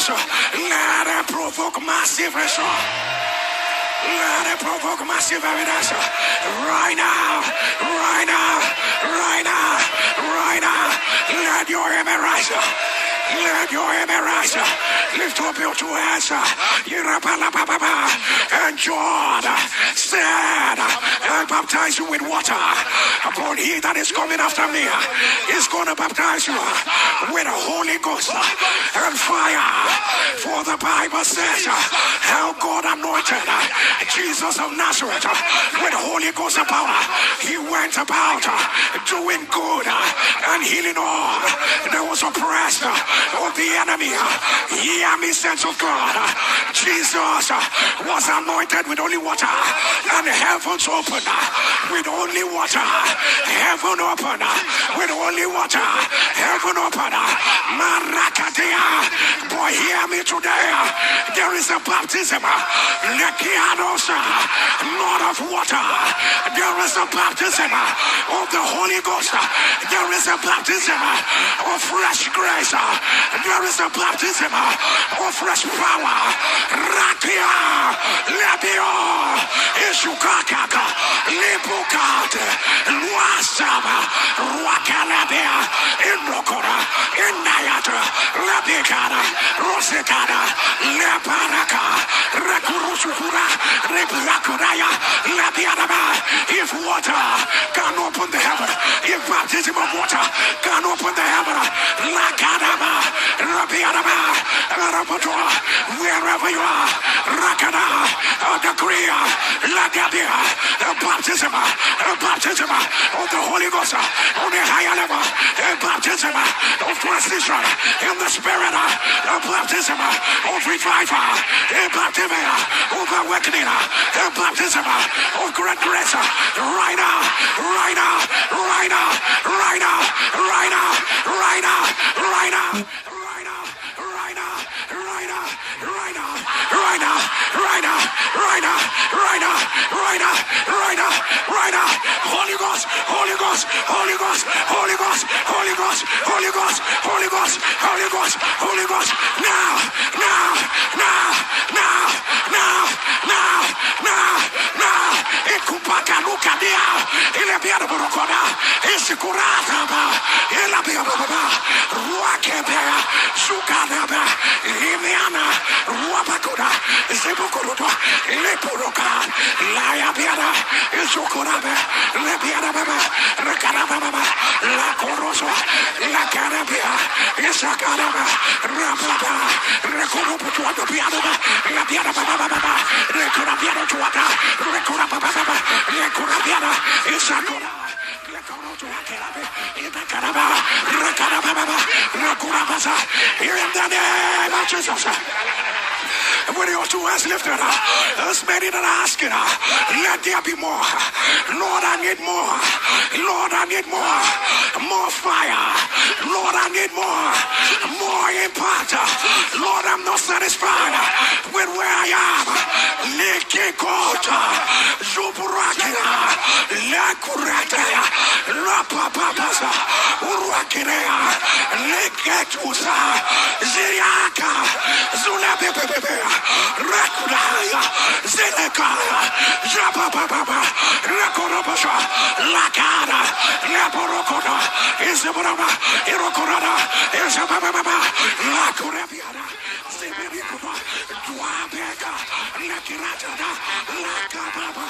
Let it provoke massive response. Let it provoke massive evidence. Right now, right now, right now, right now. Let your amen rise. Let your amen rise. Lift up your two hands. And John said, I baptize you with water. Upon he that is coming after me is going to baptize you with the Holy Ghost and fire. For the Bible says how God anointed Jesus of Nazareth with Holy Ghost and power. He went about doing good and healing all that was oppressed of the enemy. Hear me, saints of God. Jesus was anointed with only water, and heavens opened with only water. Heaven opened with only water. Heaven opened. Marakatia. Boy, hear me today. There is a baptism. Lekianos, not of water. There is a baptism of the Holy Ghost. There is a baptism of fresh grace. There is a baptism of fresh power. Rakia, Lebio, Ishukakaka, Lipukate, Luasaba, Wakalabia, Inokora, Inayata, Labikana, Rosekana, Leparaka, Rakurusukura, Replakuraya, Labianaba. If water can open the heaven, if baptism of water can open the heaven, Lakadaba, Rabianaba, Rabatua, wherever you are, Rakada, decree, Lagabia, baptism of the Holy Ghost on a higher level, baptism of transition in the spirit, baptism of revival, baptism of awakening, baptism of great grace, right now, right now, right now, right now, right now, right now, right now, right now, right now, right now, right now, right now, right now, right now, right now, right now, right now, right now. Holy Ghost, Holy Ghost, Holy Ghost, Holy Ghost, Holy Ghost, Holy Ghost, Holy Ghost, Holy Ghost, Holy Ghost. Now, now, now, now, now, now, now, now. Ekupaka lukadia, ilebia de borokoda, isikurata ba, ilabia baba, ruakebea, sukadaba, limiana, ruabakuda, zibukuruto, ilepuruka, layabiada, isukurabe, lebiada baba, rekaraba baba, la coroso, la carabia, isakaraba, rababa, rekuruputuado biadaba, la biada baba baba, rekurabiado tuata, rekuraba baba, rekurabiada, isakura, rekurutu akerabe, itakaraba, rekaraba baba, rekurabasa, in the name of Jesus. When your two hands lifted up, as many that are asking, let there be more. Lord, I need more. Lord, I need more. More fire. Lord, I need more. More impact. Lord, I'm not satisfied with where I am. Likikota, Zuburakina, Lakuratea, Lapapapasa, Urakinea, Liketusa, Ziriaka, Zulabebebea. Rakudaya, Zelekaya, Japapapa, Rakorabasha, Lakada, Laporokoda, Isabrama, Irokorada, Isababa, Lakurabiana, Ziberikuba, Duabeka, Lakirata, Lakababa.